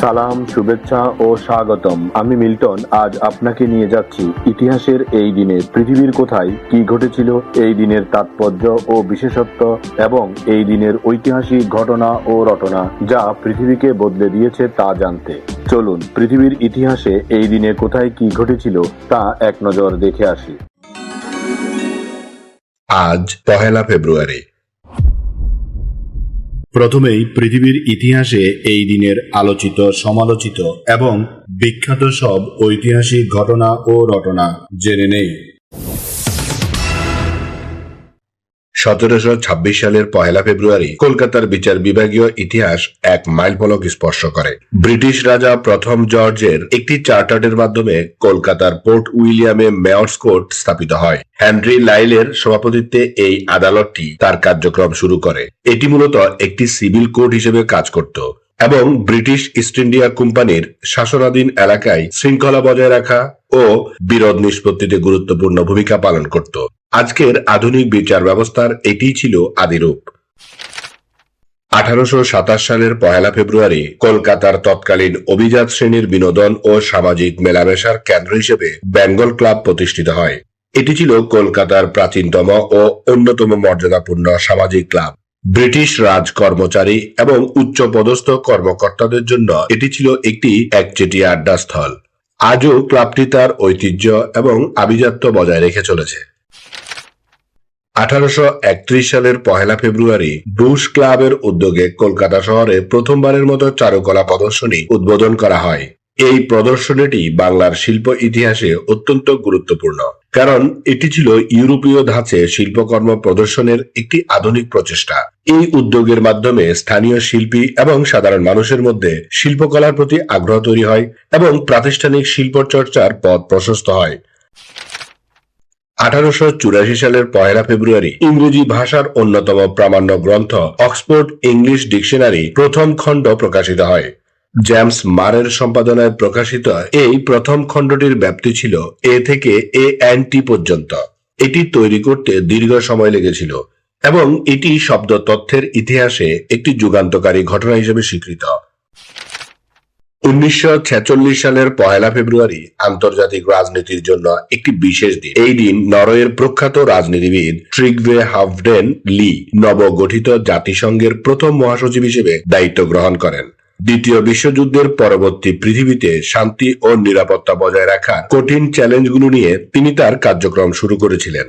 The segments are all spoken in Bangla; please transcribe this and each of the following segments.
সালাম, শুভেচ্ছা ও স্বাগতম। আমি মিল্টন। আজ আপনাকে নিয়ে যাচ্ছি ইতিহাসের এই দিনে পৃথিবীর কোথায় কি ঘটেছিল, এই দিনের তাৎপর্য ও বিশেষত্ব এবং এই দিনের ঐতিহাসিক ঘটনা ও রটনা যা পৃথিবীকে বদলে দিয়েছে তা জানতে। চলুন পৃথিবীর ইতিহাসে এই দিনে কোথায় কি ঘটেছিল তা এক নজর দেখে আসি। আজ 1 ফেব্রুয়ারি। প্রথমেই পৃথিবীর ইতিহাসে এই দিনের আলোচিত, সমালোচিত এবং বিখ্যাত সব ঐতিহাসিক ঘটনা ও রটনা জেনে নেই। 1726 সালের 1 ফেব্রুয়ারি কলকাতার বিচার বিভাগীয় ইতিহাস এক মাইলফলক স্পর্শ করে। ব্রিটিশ রাজা প্রথম জর্জের একটি চার্টারের মাধ্যমে কলকাতার পোর্ট উইলিয়ামে মেয়র্স কোর্ট স্থাপিত হয়। হেনরি লাইলের সভাপতিত্বে এই আদালতটি তার কার্যক্রম শুরু করে। এটি মূলত একটি সিভিল কোর্ট হিসেবে কাজ করত এবং ব্রিটিশ ইস্ট ইন্ডিয়া কোম্পানির শাসনাধীন এলাকায় শৃঙ্খলা বজায় রাখা ও বিরোধ নিষ্পত্তিতে গুরুত্বপূর্ণ ভূমিকা পালন করত। আজকের আধুনিক বিচার ব্যবস্থার এটিই ছিল আদিরূপ। 1827 সালের 1 ফেব্রুয়ারি কলকাতার তৎকালীন অভিজাত শ্রেণীর বিনোদন ও সামাজিক মেলামেশার কেন্দ্র হিসেবে বেঙ্গল ক্লাব প্রতিষ্ঠিত হয়। এটি ছিল কলকাতার প্রাচীনতম ও অন্যতম মর্যাদাপূর্ণ সামাজিক ক্লাব। ব্রিটিশ রাজ কর্মচারী এবং উচ্চ পদস্থ কর্মকর্তাদের জন্য এটি ছিল একটি একচেটিয়া আড্ডাস্থল। আজও ক্লাবটি তার ঐতিহ্য এবং আভিজাত্য বজায় রেখে চলেছে। 1831 সালের 1 ফেব্রুয়ারি ব্রুশ ক্লাবের উদ্যোগে কলকাতা শহরে প্রথমবারের মতো চারুকলা প্রদর্শনী উদ্বোধন করা হয়। এই প্রদর্শনীটি বাংলার শিল্প ইতিহাসে অত্যন্ত গুরুত্বপূর্ণ, কারণ এটি ছিল ইউরোপীয় ধাঁচে শিল্পকর্ম প্রদর্শনের একটি আধুনিক প্রচেষ্টা। এই উদ্যোগের মাধ্যমে স্থানীয় শিল্পী এবং সাধারণ মানুষের মধ্যে শিল্পকলার প্রতি আগ্রহ তৈরি হয় এবং প্রাতিষ্ঠানিক শিল্প চর্চার পথ প্রশস্ত হয়। 1884 সালের 1 ফেব্রুয়ারি ইংরেজি ভাষার অন্যতম প্রামাণ্য গ্রন্থ অক্সফোর্ড ইংলিশ ডিকশনারি প্রথম খণ্ড প্রকাশিত হয়। জেমস মারের সম্পাদনায় প্রকাশিত এই প্রথম খণ্ডটির ব্যাপ্তি ছিল এ থেকে ANT পর্যন্ত। এটি তৈরি করতে দীর্ঘ সময় লেগেছিল এবং এটি শব্দ তথ্যের ইতিহাসে একটি যুগান্তকারী ঘটনা হিসেবে স্বীকৃত। 1946 সালের 1 ফেব্রুয়ারি আন্তর্জাতিক রাজনীতির জন্য একটি বিশেষ দিন। এই দিন নরওয়ের প্রখ্যাত রাজনীতিবিদ ট্রিগভে হাফডেন লি নবগঠিত জাতিসংঘের প্রথম মহাসচিব হিসেবে দায়িত্ব গ্রহণ করেন। দ্বিতীয় বিশ্বযুদ্ধের পরবর্তী পৃথিবীতে শান্তি ও নিরাপত্তা বজায় রাখার কঠিন চ্যালেঞ্জগুলো নিয়ে তিনি তার কার্যক্রম শুরু করেছিলেন।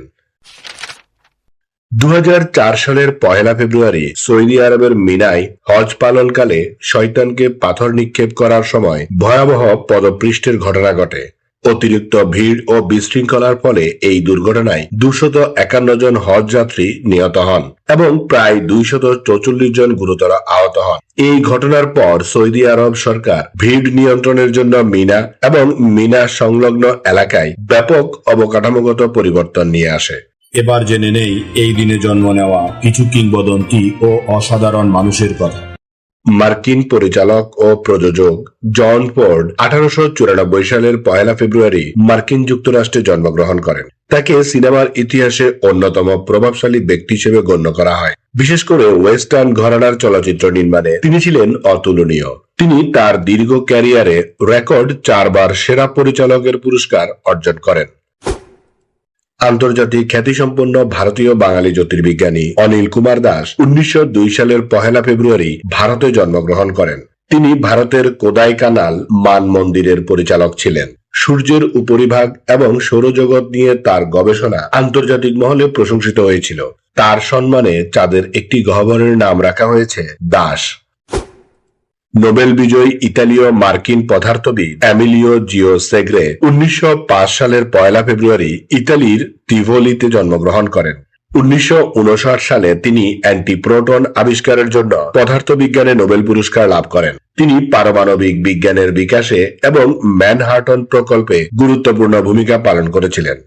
2004 সালের 1 ফেব্রুয়ারি সৌদি আরবের মিনায় হজ পালনকালে শয়তানকে পাথর নিক্ষেপ করার সময় ভয়াবহ পদপৃষ্ঠের ঘটনা ঘটে। অতিরিক্ত ভিড় ও বিশৃঙ্খলার ফলে এই দুর্ঘটনায় 251 জন হজ যাত্রী নিহত হন এবং প্রায় 244 জন গুরুতর আহত হন। এই ঘটনার পর সৌদি আরব সরকার ভিড় নিয়ন্ত্রণের জন্য মিনা এবং মিনা সংলগ্ন এলাকায় ব্যাপক অবকাঠামোগত পরিবর্তন নিয়ে আসে। এবার জেনে নেই এই দিনে জন্ম নেওয়া কিছু কিংবদন্তি ও অসাধারণ মানুষের কথা। মার্কিন পরিচালক ও প্রযোজক জন ফোর্ড 1894 সালের 1 ফেব্রুয়ারি মার্কিন যুক্তরাষ্ট্রে জন্মগ্রহণ করেন। তাকে সিনেমার ইতিহাসে অন্যতম প্রভাবশালী ব্যক্তি হিসেবে গণ্য করা হয়। বিশেষ করে ওয়েস্টার্ন ঘরানার চলচ্চিত্র নির্মাণে তিনি ছিলেন অতুলনীয়। তিনি তার দীর্ঘ ক্যারিয়ারে রেকর্ড 4 বার সেরা পরিচালকের পুরস্কার অর্জন করেন। আন্তর্জাতিক খ্যাতিসম্পন্ন ভারতীয় বাঙালি জ্যোতির্বিজ্ঞানী অনিল কুমার দাস 1902 সালের 1 ফেব্রুয়ারি ভারতে জন্মগ্রহণ করেন। তিনি ভারতের কোদাই কানাল মান মন্দিরের পরিচালক ছিলেন। সূর্যের উপরিভাগ এবং সৌরজগৎ নিয়ে তার গবেষণা আন্তর্জাতিক মহলে প্রশংসিত হয়েছিল। তার সম্মানে চাঁদের একটি গহ্বরের নাম রাখা হয়েছে দাস। নোবেল বিজয়ী ইতালীয় মার্কিন পদার্থবিদ এমিলিও জিও সেগ্রে 1905 সালের 1 ফেব্রুয়ারি ইতালির তিভোলিতে জন্মগ্রহণ করেন। 1959 সালে তিনি অ্যান্টিপ্রোটন আবিষ্কারের জন্য পদার্থবিজ্ঞানে নোবেল পুরস্কার লাভ করেন। তিনি পারমাণবিক বিজ্ঞানের বিকাশে এবং ম্যানহাটন প্রকল্পে গুরুত্বপূর্ণ ভূমিকা পালন করেছিলেন।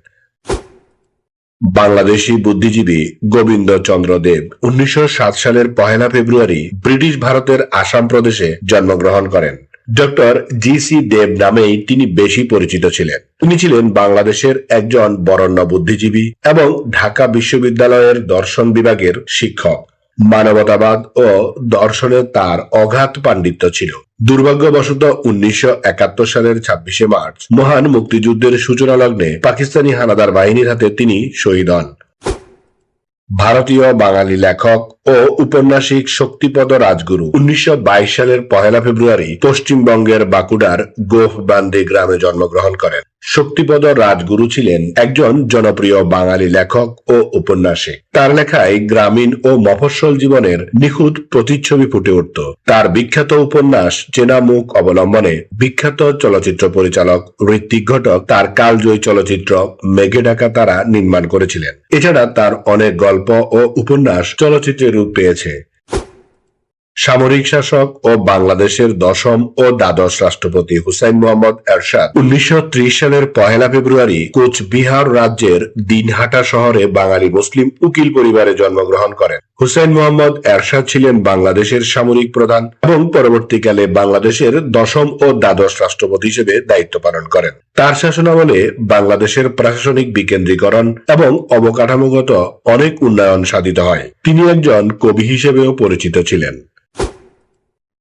বাংলাদেশী বুদ্ধিজীবী গোবিন্দ চন্দ্র দেব 1907 সালের 1 ফেব্রুয়ারি ব্রিটিশ ভারতের আসাম প্রদেশে জন্মগ্রহণ করেন। Doctor G C. দেব নামেই তিনি বেশি পরিচিত ছিলেন। তিনি ছিলেন বাংলাদেশের একজন বরেণ্য বুদ্ধিজীবী এবং ঢাকা বিশ্ববিদ্যালয়ের দর্শন বিভাগের শিক্ষক। মানবতাবাদ ও দর্শনে তার অগাধ পাণ্ডিত্য ছিল। দুর্ভাগ্যবশত 1971 সালের 26শে মার্চ মহান মুক্তিযুদ্ধের সূচনা লগ্নে পাকিস্তানি হানাদার বাহিনীর হাতে তিনি শহীদ হন। ভারতীয় বাঙালি লেখক ও উপন্যাসিক শক্তিপদ রাজগুরু 1922 সালের 1 ফেব্রুয়ারি পশ্চিমবঙ্গের বাঁকুড়ার গোফবান্দি গ্রামে জন্মগ্রহণ করেন। শক্তিপদ রাজগুরু ছিলেন একজন জনপ্রিয় বাঙালি লেখক ও উপন্যাসিক। তার লেখায় গ্রামীণ ও মফস্বল জীবনের নিখুঁত প্রতিচ্ছবি ফুটে উঠত। তার বিখ্যাত উপন্যাস চেনা মুখ অবলম্বনে বিখ্যাত চলচ্চিত্র পরিচালক ঋত্বিক ঘটক তার কালজয়ী চলচ্চিত্র মেঘে ঢাকা তারা নির্মাণ করেছিলেন। এছাড়া তার অনেক গল্প ও উপন্যাস চলচ্চিত্রে রূপ পেয়েছে। সামরিক শাসক ও বাংলাদেশের দশম ও দ্বাদশ রাষ্ট্রপতি হুসাইন মোহাম্মদ এরশাদ 1930 সালের 1 ফেব্রুয়ারি কোচবিহার রাজ্যের দিনহাটা শহরে বাঙালি মুসলিম উকিল পরিবারে জন্মগ্রহণ করেন। হুসাইন মোহাম্মদ এরশাদ ছিলেন বাংলাদেশের সামরিক প্রধান এবং পরবর্তীকালে বাংলাদেশের দশম ও দ্বাদশ রাষ্ট্রপতি হিসেবে দায়িত্ব পালন করেন। তার শাসনামলে বাংলাদেশের প্রশাসনিক বিকেন্দ্রীকরণ এবং অবকাঠামোগত অনেক উন্নয়ন সাধিত হয়। তিনি একজন কবি হিসেবেও পরিচিত ছিলেন।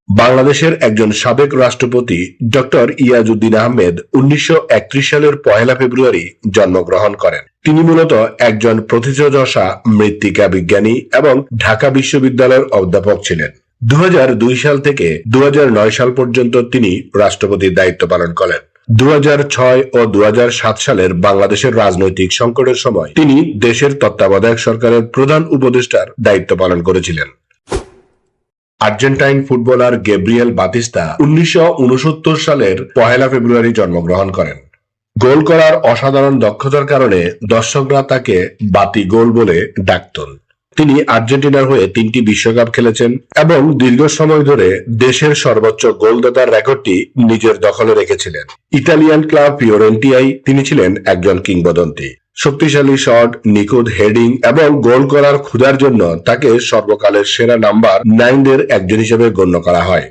বাংলাদেশের একজন সাবেক রাষ্ট্রপতি ডক্টর ইয়াজউদ্দিন আহমেদ 1931 সালের 1 ফেব্রুয়ারি জন্মগ্রহণ করেন। তিনি মূলত একজন প্রথিতযশা মৃত্তিকা বিজ্ঞানী এবং ঢাকা বিশ্ববিদ্যালয়ের অধ্যাপক ছিলেন। 2002 সাল থেকে 2009 সাল পর্যন্ত তিনি রাষ্ট্রপতির দায়িত্ব পালন করেন। 2006 ও 2007 সালের বাংলাদেশের রাজনৈতিক সংকটের সময় তিনি দেশের তত্ত্বাবধায়ক সরকারের প্রধান উপদেষ্টার দায়িত্ব পালন করেছিলেন। আর্জেন্টাইন ফুটবলার গ্যাব্রিয়েল বাতিস্তা 1969 সালের 1 ফেব্রুয়ারি জন্মগ্রহণ করেন। গোল করার অসাধারণ দক্ষতার কারণে দর্শকরা তাকে বাতি গোল বলে ডাকতেন। তিনি আর্জেন্টিনার হয়ে 3টি বিশ্বকাপ খেলেছেন এবং দীর্ঘ সময় ধরে দেশের সর্বোচ্চ গোলদাতার রেকর্ডটি নিজের দখলে রেখেছিলেন। ইতালিয়ান ক্লাব ফিওরেন্টিনায় তিনি ছিলেন একজন কিংবদন্তি। শক্তিশালী শট, নিখুঁত হেডিং এবং গোল করার ক্ষুধার জন্য তাকে সর্বকালের সেরা নাম্বার 9 একজন হিসেবে গণ্য করা হয়।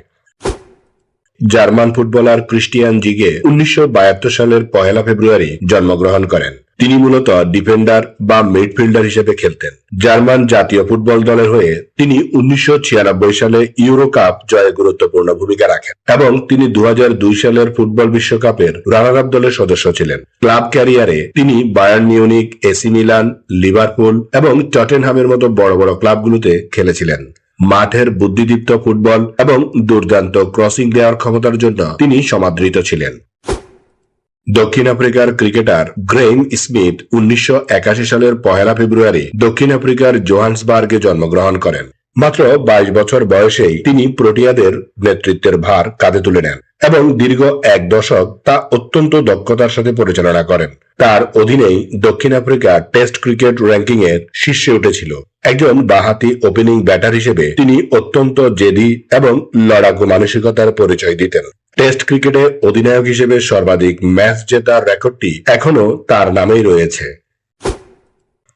জার্মান ফুটবলার ক্রিস্টিয়ান জিগে 1972 সালের 1 ফেব্রুয়ারি জন্মগ্রহণ করেন। তিনি মূলত ডিফেন্ডার বা মিডফিল্ডার হিসেবে খেলতেন। জার্মান জাতীয় ফুটবল দলের হয়ে তিনি 1996 সালে ইউরো কাপ জয়ে গুরুত্বপূর্ণ ভূমিকা রাখেন এবং তিনি 2002 সালের ফুটবল বিশ্বকাপের রানার আপ দলের সদস্য ছিলেন। ক্লাব ক্যারিয়ারে তিনি Bayern Munich, AC Milan, Liverpool এবং টটেনহামের মতো বড় বড় ক্লাবগুলোতে খেলেছিলেন। মাঠের বুদ্ধিদীপ্ত ফুটবল এবং দুর্দান্ত ক্রসিং দেওয়ার ক্ষমতার জন্য তিনি সমাদৃত ছিলেন। দক্ষিণ আফ্রিকার ক্রিকেটার গ্রেইম স্মিথ 1981 সালের 1 ফেব্রুয়ারি দক্ষিণ আফ্রিকার জোহান্সবার্গে জন্মগ্রহণ করেন। মাত্র 22 বছর বয়সেই তিনি প্রোটিয়াদের নেতৃত্বের ভার কাঁধে তুলে নেন এবং দীর্ঘ 1 দশক তা অত্যন্ত দক্ষতার সাথে পরিচালনা করেন। তার অধীনেই দক্ষিণ আফ্রিকা টেস্ট ক্রিকেট র্যাঙ্কিং এর শীর্ষে উঠেছিল। একজন বাঁহাতি ওপেনিং ব্যাটার হিসেবে তিনি অত্যন্ত জেদি এবং লড়াকু মানসিকতার পরিচয় দিতেন। টেস্ট ক্রিকেটে অধিনায়ক হিসেবে সর্বাধিক ম্যাচ জেতার রেকর্ডটি এখনো তার নামেই রয়েছে।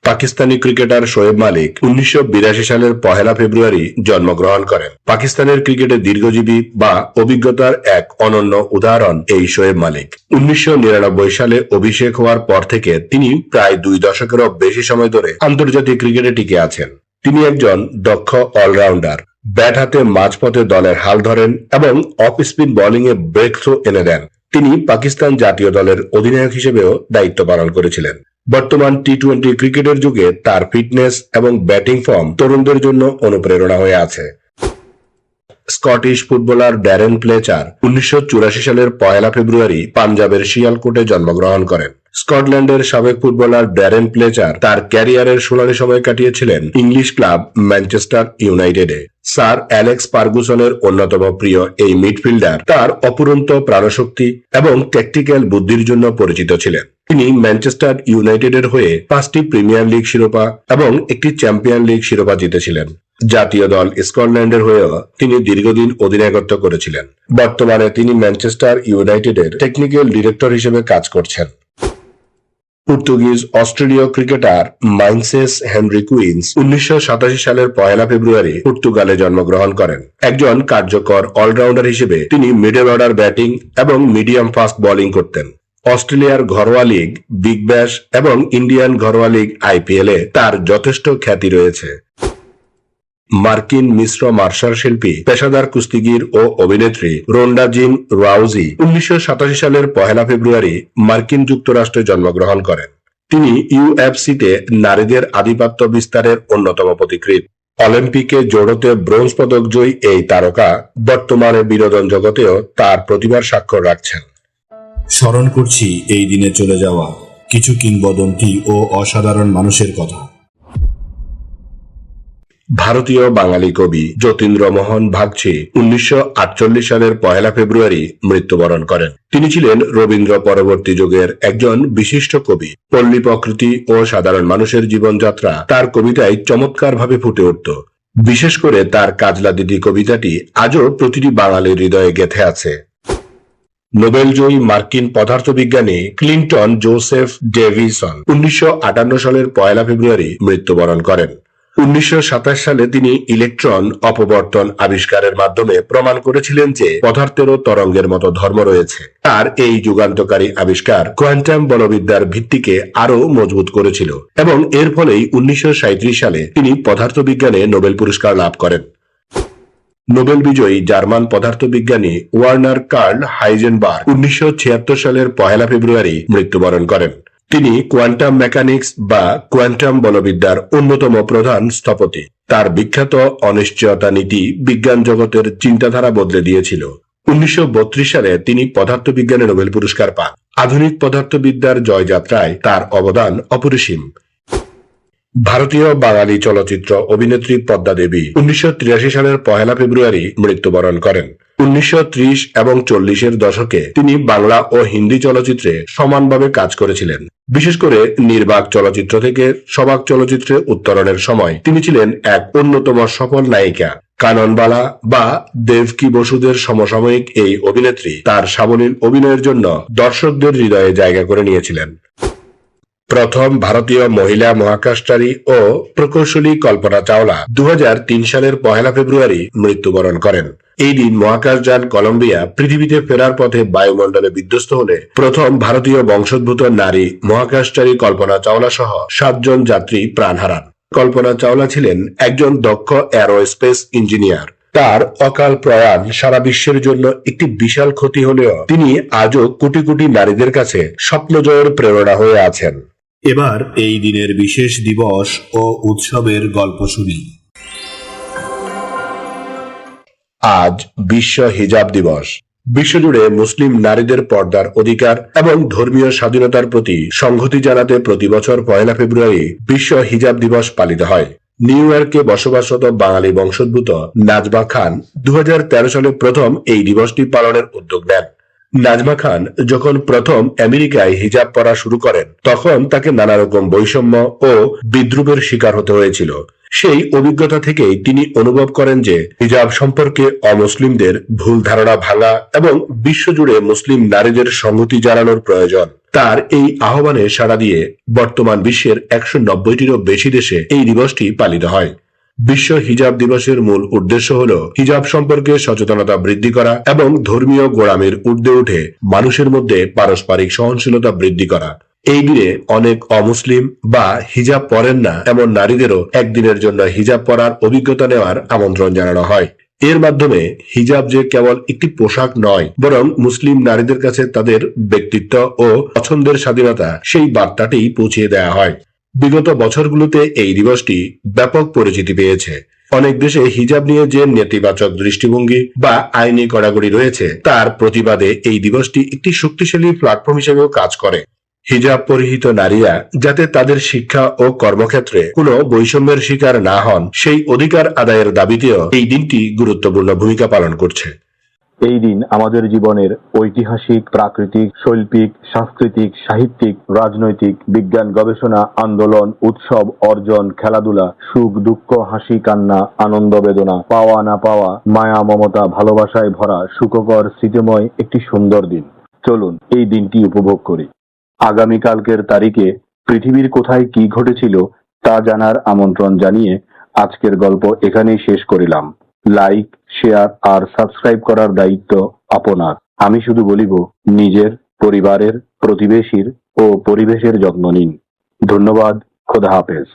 পাকিস্তানি ক্রিকেটার শোয়েব মালিক 1982 সালের 1 ফেব্রুয়ারি জন্মগ্রহণ করেন। পাকিস্তানের ক্রিকেটে দীর্ঘজীবী বা অভিজ্ঞতার এক অনন্য উদাহরণ এই শোয়েব মালিক। 1999 সালে অভিষেক হওয়ার পর থেকে তিনি প্রায় 2 দশকেরও বেশি সময় ধরে আন্তর্জাতিক ক্রিকেটে টিকে আছেন। তিনি একজন দক্ষ অলরাউন্ডার। ব্যাট হাতে মাঝপথে দলের হাল ধরেন এবং অফ স্পিন বোলিং এ ব্রেক থ্রো এনে দেন। তিনি পাকিস্তান জাতীয় দলের অধিনায়ক হিসেবেও দায়িত্ব পালন করেছিলেন। বর্তমান টি-20 ক্রিকেটের যুগে তার ফিটনেস এবং ব্যাটিং ফর্ম তরুণদের জন্য অনুপ্রেরণা হয়ে আছে। স্কটিশ ফুটবলার ড্যারেন ফ্লেচার 1984 সালের 1 ফেব্রুয়ারি পাঞ্জাবের শিয়ালকোটে জন্মগ্রহণ করেন। স্কটল্যান্ডের সাবেক ফুটবলার ড্যারেন ফ্লেচার তার ক্যারিয়ারের সোনালী সময় কাটিয়েছিলেন ইংলিশ ক্লাব ম্যানচেস্টার ইউনাইটেডে। স্যার অ্যালেক্স ফার্গুসনের অন্যতম প্রিয় এই মিডফিল্ডার তার অপুরন্ত প্রাণশক্তি এবং ট্যাকটিক্যাল বুদ্ধির জন্য পরিচিত ছিলেন। তিনি ম্যানচেস্টার ইউনাইটেডের হয়ে 5টি প্রিমিয়ার লিগ শিরোপা এবং একটি চ্যাম্পিয়ন লিগ শিরোপা জিতেছিলেন। জাতীয় দল স্কটল্যান্ডের হয়েও তিনি দীর্ঘদিন অধিনায়কত্ব করেছিলেন। বর্তমানে তিনি ম্যানচেস্টার ইউনাইটেডের টেকনিক্যাল ডিরেক্টর হিসেবে কাজ করছেন। পর্তুগিজ অস্ট্রেলীয় ক্রিকেটার মাইনসেস হেনরি কুইন্স 1987 সালের 1 ফেব্রুয়ারি পর্তুগালে জন্মগ্রহণ করেন। একজন কার্যকর অলরাউন্ডার হিসেবে তিনি মিডল অর্ডার ব্যাটিং এবং মিডিয়াম ফাস্ট বোলিং করতেন। অস্ট্রেলিয়ার ঘরোয়া লীগ বিগ ব্যাশ এবং ইন্ডিয়ান ঘরোয়া লীগ IPL এ তার যথেষ্ট খ্যাতি রয়েছে। মার্কিন মিশ্র মার্শাল শিল্পী, পেশাদার কুস্তিগির ও অভিনেত্রী রোন্ডা জিন রাউজি 1987 সালের 1 ফেব্রুয়ারি মার্কিন যুক্তরাষ্ট্রে জন্মগ্রহণ করেন। তিনি ইউএফসিতে নারীদের আধিপত্য বিস্তারের অন্যতম পথিকৃৎ। অলিম্পিকে জোড়োতে ব্রোঞ্জ পদক জয়ী এই তারকা বর্তমানে বিনোদন জগতেও তার প্রতিভার স্বাক্ষর রাখছেন। স্মরণ করছি এই দিনে চলে যাওয়া কিছু কিংবদন্তি ও অসাধারণ মানুষের কথা। ভারতীয় বাঙালি কবি যতীন্দ্রমোহন বাগচি 1948 সালের 1 ফেব্রুয়ারি মৃত্যুবরণ করেন। তিনি ছিলেন রবীন্দ্র পরবর্তী যুগের একজন বিশিষ্ট কবি। পল্লী প্রকৃতি ও সাধারণ মানুষের জীবনযাত্রা তার কবিতায় চমৎকারভাবে ফুটে উঠত। বিশেষ করে তার কাজলা দিদি কবিতাটি আজও প্রতিটি বাঙালির হৃদয়ে গেঁথে আছে। নোবেলজয়ী মার্কিন পদার্থবিজ্ঞানী ক্লিন্টন জোসেফ ডেভিসন 1958 সালের 1 ফেব্রুয়ারি মৃত্যুবরণ করেন। 1927 সালে তিনি ইলেকট্রন অপবর্তন আবিষ্কারের মাধ্যমে প্রমাণ করেছিলেন যে পদার্থেরও তরঙ্গের মতো ধর্ম রয়েছে। তার এই যুগান্তকারী আবিষ্কার কোয়ান্টাম বলবিদ্যার ভিত্তিকে আরো মজবুত করেছিল এবং এর ফলেই 1937 সালে তিনি পদার্থবিজ্ঞানে নোবেল পুরস্কার লাভ করেন। নোবেল বিজয়ী জার্মান পদার্থবিজ্ঞানী ওয়ার্নার কার্ল হাইজেনবার্গ 1976 সালের 1 ফেব্রুয়ারি মৃত্যুবরণ করেন। তিনি কোয়ান্টাম মেকানিক্স বা কোয়ান্টাম বলবিদ্যার অন্যতম প্রধান স্থপতি। তার বিখ্যাত অনিশ্চয়তা নীতি বিজ্ঞান জগতের চিন্তাধারা বদলে দিয়েছিল। 1932 সালে তিনি পদার্থবিজ্ঞানে নোবেল পুরস্কার পান। আধুনিক পদার্থবিদ্যার জয়যাত্রায় তার অবদান অপরিসীম। ভারতীয় বাঙালি চলচ্চিত্র অভিনেত্রী পদ্মা দেবী 1983 সালের 1 ফেব্রুয়ারি মৃত্যুবরণ করেন। 1930 এবং 40-এর দশকে তিনি বাংলা ও হিন্দি চলচ্চিত্রে সমানভাবে কাজ করেছিলেন। বিশেষ করে নির্বাক চলচ্চিত্র থেকে সবাক চলচ্চিত্রে উত্তরণের সময় তিনি ছিলেন এক অন্যতম সফল নায়িকা। কাননবালা বা দেবকী বসুদের সমসাময়িক এই অভিনেত্রী তার সাবলীল অভিনয়ের জন্য দর্শকদের হৃদয়ে জায়গা করে নিয়েছিলেন। প্রথম ভারতীয় মহিলা মহাকাশচারী ও প্রকৌশলী কল্পনা চাওলা 2003 সালের 1 ফেব্রুয়ারি মৃত্যুবরণ করেন। এই দিন মহাকাশযান কলম্বিয়া পৃথিবীতে ফেরার পথে বায়ুমণ্ডলে বিধ্বস্ত হলে প্রথম ভারতীয় বংশোদ্ভূত নারী মহাকাশচারী কল্পনা চাওলা সহ 7 জন যাত্রী প্রাণ হারান। কল্পনা চাওলা ছিলেন একজন দক্ষ এরোস্পেস ইঞ্জিনিয়ার। তার অকাল প্রয়াণ সারা বিশ্বের জন্য একটি বিশাল ক্ষতি হলেও তিনি আজও কোটি কোটি নারীদের কাছে স্বপ্ন জয়ের প্রেরণা হয়ে আছেন। এবার এই দিনের বিশেষ দিবস ও উৎসবের গল্প শুনি। আজ বিশ্ব হিজাব দিবস। বিশ্বজুড়ে মুসলিম নারীদের পর্দার অধিকার এবং ধর্মীয় স্বাধীনতার প্রতি সংহতি জানাতে প্রতি বছর 1 ফেব্রুয়ারি বিশ্ব হিজাব দিবস পালিত হয়। নিউ ইয়র্কে বসবাসরত বাঙালি বংশোদ্ভূত নাজমা খান 2013 সালে প্রথম এই দিবসটি পালনের উদ্যোগ নেন। নাজমা খান যখন প্রথম আমেরিকায় হিজাব পরা শুরু করেন তখন তাকে নানা রকম বৈষম্য ও বিদ্রুপের শিকার হতে হয়েছিল। সেই অভিজ্ঞতা থেকেই তিনি অনুভব করেন যে হিজাব সম্পর্কে অমুসলিমদের ভুল ধারণা ভাঙা এবং বিশ্বজুড়ে মুসলিম নারীদের সংহতি জানানোর প্রয়োজন। তার এই আহ্বানে সাড়া দিয়ে বর্তমান বিশ্বের 190-টিরও বেশি দেশে এই দিবসটি পালিত হয়। বিশ্ব হিজাব দিবসের মূল উদ্দেশ্য হল হিজাব সম্পর্কে সচেতনতা বৃদ্ধি করা এবং ধর্মীয় গোঁড়ামির ঊর্ধ্বে উঠে মানুষের মধ্যে পারস্পরিক সহনশীলতা বৃদ্ধি করা। এই দিনে অনেক অমুসলিম বা হিজাব পরেন না এমন নারীদেরও একদিনের জন্য হিজাব পরার অভিজ্ঞতা নেওয়ার আমন্ত্রণ জানানো হয়। এর মাধ্যমে হিজাব যে কেবল একটি পোশাক নয়, বরং মুসলিম নারীদের কাছে তাদের ব্যক্তিত্ব ও পছন্দের স্বাধীনতা সেই বার্তাটি পৌঁছিয়ে দেওয়া হয়। বিগত বছরগুলোতে এই দিবসটি ব্যাপক পরিচিতি পেয়েছে। অনেক দেশে হিজাব নিয়ে যে নেতিবাচক দৃষ্টিভঙ্গি বা আইনি কড়াকড়ি রয়েছে তার প্রতিবাদে এই দিবসটি একটি শক্তিশালী প্ল্যাটফর্ম হিসেবেও কাজ করে। হিজাব পরিহিত নারীরা যাতে তাদের শিক্ষা ও কর্মক্ষেত্রে কোনো বৈষম্যের শিকার না হন সেই অধিকার আদায়ের দাবিতেও এই দিনটি গুরুত্বপূর্ণ ভূমিকা পালন করছে। এই দিন আমাদের জীবনের ঐতিহাসিক, প্রাকৃতিক, শৈল্পিক, সাংস্কৃতিক, সাহিত্যিক, রাজনৈতিক, বিজ্ঞান গবেষণা, আন্দোলন, উৎসব, অর্জন, খেলাধুলা, সুখ দুঃখ, হাসি কান্না, আনন্দ বেদনা, পাওয়া না পাওয়া, মায়া মমতা, ভালোবাসায় ভরা সুখকর স্মৃতিময় একটি সুন্দর দিন। চলুন এই দিনটি উপভোগ করি। আগামীকালকের তারিখে পৃথিবীর কোথায় কি ঘটেছিল তা জানার আমন্ত্রণ জানিয়ে আজকের গল্প এখানেই শেষ করিলাম। লাইক, শেয়ার আর সাবস্ক্রাইব করার দায়িত্ব আপনার। আমি শুধু বলিব, নিজের, পরিবারের, প্রতিবেশীর ও পরিবেশের যত্ন নিন। ধন্যবাদ। খোদা হাফেজ।